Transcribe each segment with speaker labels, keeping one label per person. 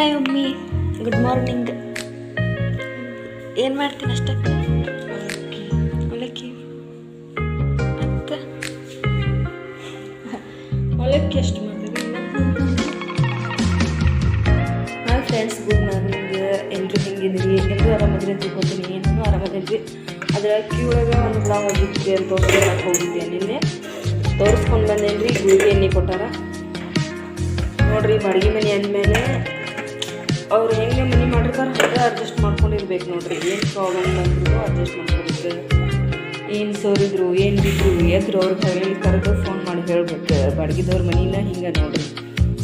Speaker 1: Hi mummy, good morning. ಏನು ಮಾಡ್ತೀನಿ ಅಷ್ಟಕ್ಕೆ? ಅವಲಕ್ಕಿ ಮತ್ತು ಅವಲಕ್ಕಿ ಎಷ್ಟು ಮಾಡ್ತೀವಿ? Hi friends, good morning. ಎಲ್ಲರೂ ಹೆಂಗಿದ್ರಿ? ಎಲ್ಲರೂ ಆರಾಮದ್ರಿ ಅಂತ ತಿಳ್ಕೊತೀನಿ. ಏನೂ ಆರಾಮದಿದ್ವಿ. ಅದರ ಅಕ್ಕಿ ಒಳಗೆ ಒಂದು ಬ್ಲಾಗ್ ಆಗಿದ್ವಿ ಅಂತ ತೋರಿಸ್ಕೊಳಕ್ಕೆ ಹೋಗಿದ್ದೆ. ನಿನ್ನೆ ತೋರಿಸ್ಕೊಂಡು ಬಂದೇನು ರೀ. ಗುಳಿಗೆ ಎಣ್ಣೆ ಕೊಟ್ಟಾರ ನೋಡಿರಿ. ಬಾಡಿಗೆ ಮನೆ ಅಂದಮೇಲೆ ಅವ್ರು ಹೆಂಗೆ ಮನೆ ಮಾಡಿರ್ತಾರೆ ಹಾಗೆ ಅಡ್ಜಸ್ಟ್ ಮಾಡ್ಕೊಂಡಿರ್ಬೇಕು ನೋಡಿರಿ. ಏನು ಪ್ರಾಬ್ಲಮ್ ಬಂದ್ರು ಅಡ್ಜಸ್ಟ್ ಮಾಡ್ಕೊಬೇಕು. ಏನು ಸೋರಿದ್ರು, ಏನು ಬಿದ್ದರು, ಎದ್ರು ಅವ್ರಿಗೆ ಹೇಳಿ ಕರೆದು ಫೋನ್ ಮಾಡಿ ಹೇಳ್ಬೇಕು. ಬಾಡಿಗೆದವ್ರ ಮನಿನ ಹಿಂಗೆ ನೋಡಿರಿ.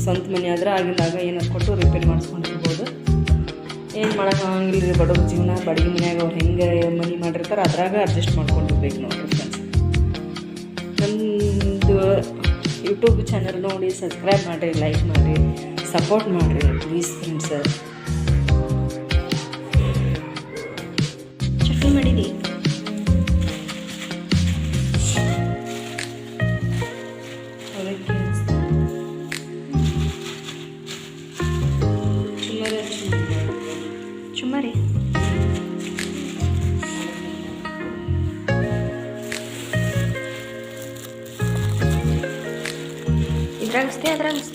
Speaker 1: ಸ್ವಂತ ಮನೆ ಆದ್ರೆ ಆಗಿಂದಾಗ ಏನಾರು ಕೊಟ್ಟು ರಿಪೇರಿ ಮಾಡಿಸ್ಕೊಂಡಿರ್ಬೋದು. ಏನು ಮಾಡೋಕ್ಕಾಗಂಗಿಲ್ಲ ರೀ. ಬಡವ್ರ ಜೀವನ. ಬಾಡಿಗೆ ಮನ್ಯಾಗ ಅವ್ರು ಹೆಂಗೆ ಮನೆ ಮಾಡಿರ್ತಾರೆ ಅದ್ರಾಗ ಅಡ್ಜಸ್ಟ್ ಮಾಡ್ಕೊಂಡಿರ್ಬೇಕು ನೋಡಿರಿ ಫ್ರೆಂಡ್ಸ್. ನಮ್ಮದು ಯೂಟ್ಯೂಬ್ ಚಾನಲ್ ನೋಡಿ ಸಬ್ಸ್ಕ್ರೈಬ್ ಮಾಡಿರಿ, ಲೈಕ್ ಮಾಡಿರಿ, ಸಪೋರ್ಟ್ ಮಾಡಿರಿ ಪ್ಲೀಸ್ ಫ್ರೆಂಡ್ಸ್. ಚಟ್ನಿ ಮಾಡಿದಿ? ಚುಮ್ಮರಿ ಇದ್ರಾಗ ಅಷ್ಟೇ, ಅದ್ರಾಗ ಅಷ್ಟೇ.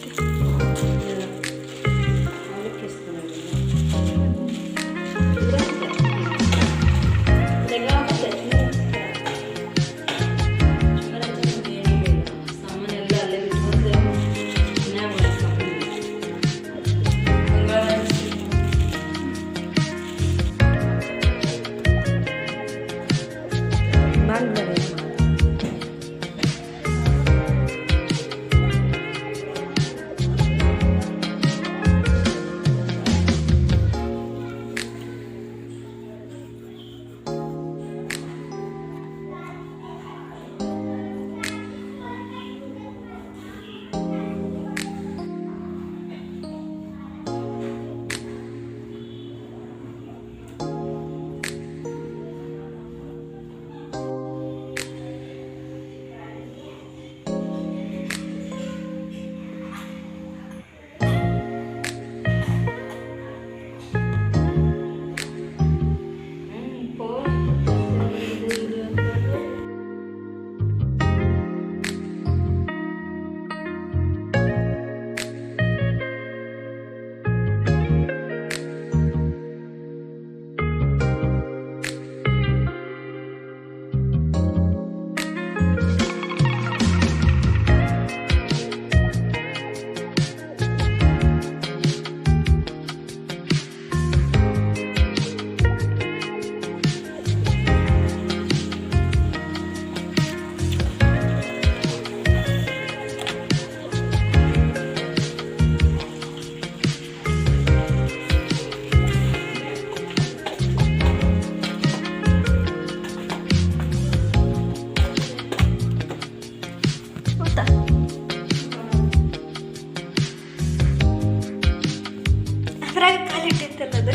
Speaker 1: ಕಾಲಿಟ್ಟಿರ್ತಲ್ಲದು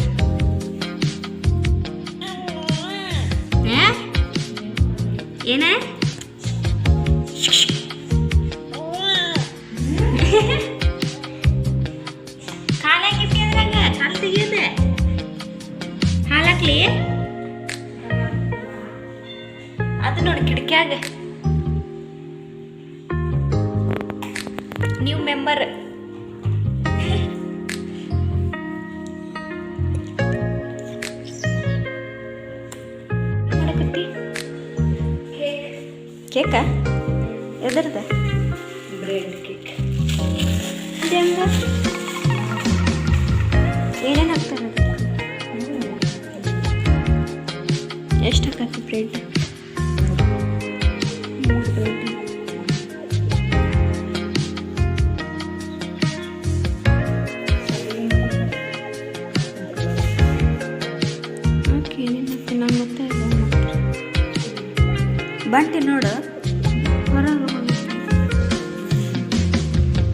Speaker 1: ಏನ ಕಾಲಾಗಿಟ್ಟಿ ಅದ್ರಾಗ ಕಾಲು ತೆಗಿಯೋದೆ. ಹಾಲಾಕ್ಲಿ ಅದು ನೋಡಿ ಕಿಟಕಿಯಾಗ. New member. ಕೇಕ ಎದರ್ದ? Bread cake. ಹೆಂಗ ಏನೇನು ಹಾಕ್ತಾರೆ? ಎಷ್ಟು ಹಾಕತ್ತೆ ಬ್ರೆಡ್? 3 ಬ್ರೆಡ್. ಓಕೆ, ಏನೇನು ಹಾಕ್ತೀನಿ ನಾನು ಮತ್ತೆ ಬಂಟಿ ನೋಡು.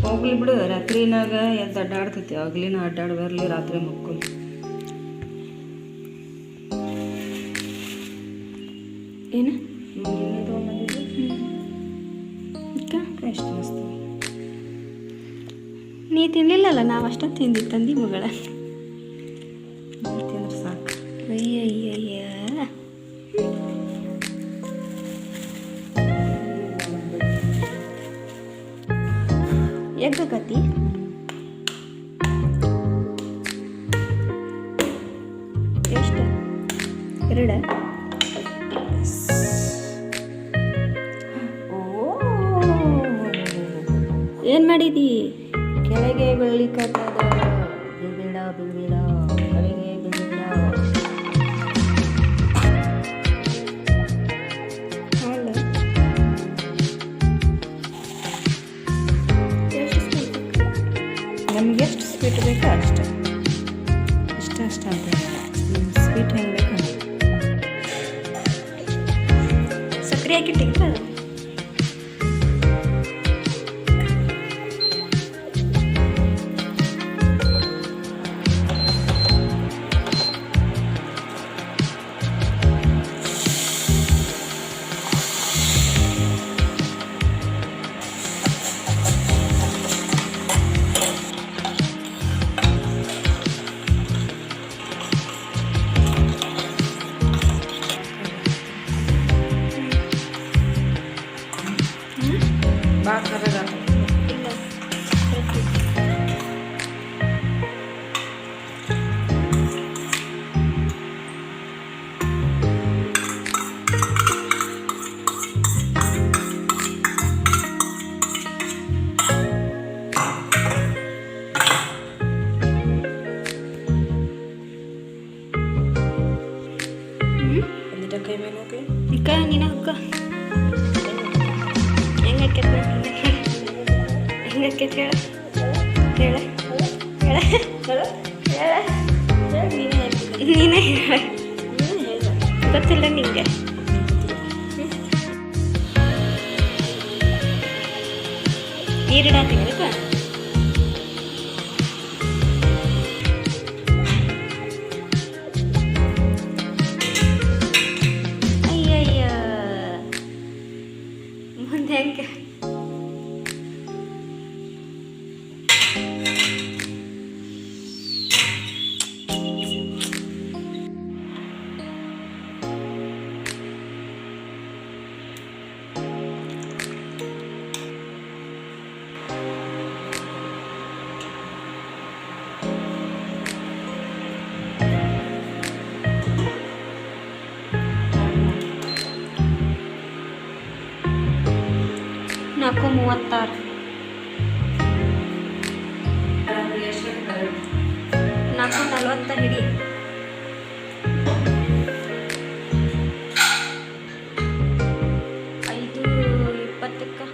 Speaker 1: ಹೋಗ್ಲಿ ಬಿಡು, ರಾತ್ರಿನಾಗ ಎದ್ದು ಅಡ್ಡಾಡ್ತೈತಿ. ಆಗ್ಲಿನ ಅಡ್ಡಾಡಿ ಬರಲಿ, ರಾತ್ರಿ ಮಕ್ಕಳು. ಏನು ತೊಗೊಂಬಂದಿದ್ದು ಎಷ್ಟು ಮಸ್ತ್.
Speaker 2: ನೀ ತಿನ್ನಲಿಲ್ಲಲ್ಲ, ನಾವು ಅಷ್ಟೊತ್ತು ತಿಂದಿದ್ದು ತಂದಿ ಮಗಳ.
Speaker 1: ತಿಂದ್ರೆ ಸಾಕು.
Speaker 2: ಅಯ್ಯಯ್ಯಯ್ಯ, ಎಗ್ಗಕತಿ ಎಷ್ಟು? 2. ಏನು ಮಾಡಿದಿ?
Speaker 1: ಕೆಳಗೆ ಬೀಳ್ಲಿಕ್ಕತ್ತದ. ಬೀಳ್ಬೇಡ ಬೀಳ್ಬೇಡ, ಕೆಳಗೆ ಬೀಳ್ಬೇಡ.
Speaker 2: ಅಲ್ಲ, ಎಷ್ಟು ಸ್ವೀಟ್?
Speaker 1: ನಮ್ಗೆ ಎಷ್ಟು ಸ್ವೀಟ್ ಬೇಕೋ ಅಷ್ಟೇ. ಇಷ್ಟ ಅಂತ ಸ್ವೀಟ್ ಹೆಂಗೆ ಬೇಕಂತ.
Speaker 2: ಸಕ್ಕರೆ ಹಾಕಿಟ್ಟಿಲ್ಲ.
Speaker 1: ಬಾ ಕರಗ.
Speaker 2: ಇಲ್ಲ,
Speaker 1: ಒಂದಿಟ ಕೈ ಮೇಲೆ ಹೋಗ್ಲಿ.
Speaker 2: ಇಕ್ಕ ನೀನು ಅಕ್ಕ ಹೆಂಗೆ ಆಕೈತೆ ಹೇಳ ಹೇಳ ಹೇಳ ಹೇಳ ಹೇಳ ನೀನೇ ಹೇಳ. ಗೊತ್ತಿಲ್ಲ ನಿಂಗೆ? ನೀರಿಡಾತೀನಿ ಅದಕ್ಕೆ. ಅಯ್ಯಯ್ಯ, ಮುಂದೆ ಹೆಂಗೆ? ನಾಲ್ಕು 36, 4:40 ಹಿಡಿ. 5:20.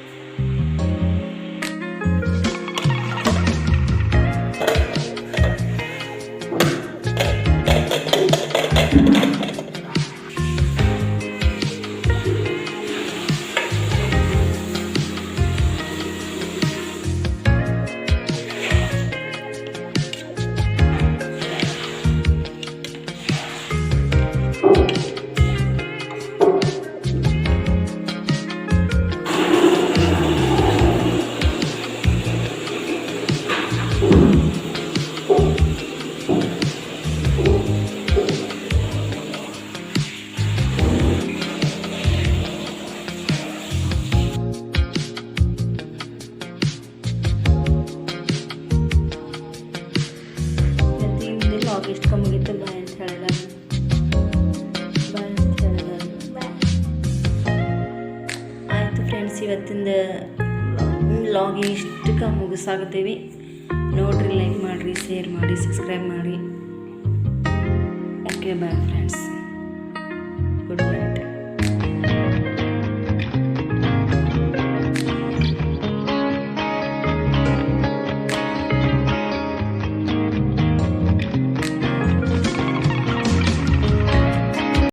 Speaker 1: ಎಷ್ಟು ಕಮ್ಮಿಗಿತ್ತು ಬಾಯ್ ಅಂತ ಹೇಳಿದ. ಆಯಿತು ಫ್ರೆಂಡ್ಸ್, ಇವತ್ತಿಂದ ವ್ಲಾಗ್ ಇಷ್ಟಕ್ಕೆ ಮುಗಿಸಾಗುತ್ತೀವಿ. ನೋಡಿರಿ, ಲೈಕ್ ಮಾಡಿರಿ, ಶೇರ್ ಮಾಡಿ, ಸಬ್ಸ್ಕ್ರೈಬ್ ಮಾಡಿ. Okay, bye friends.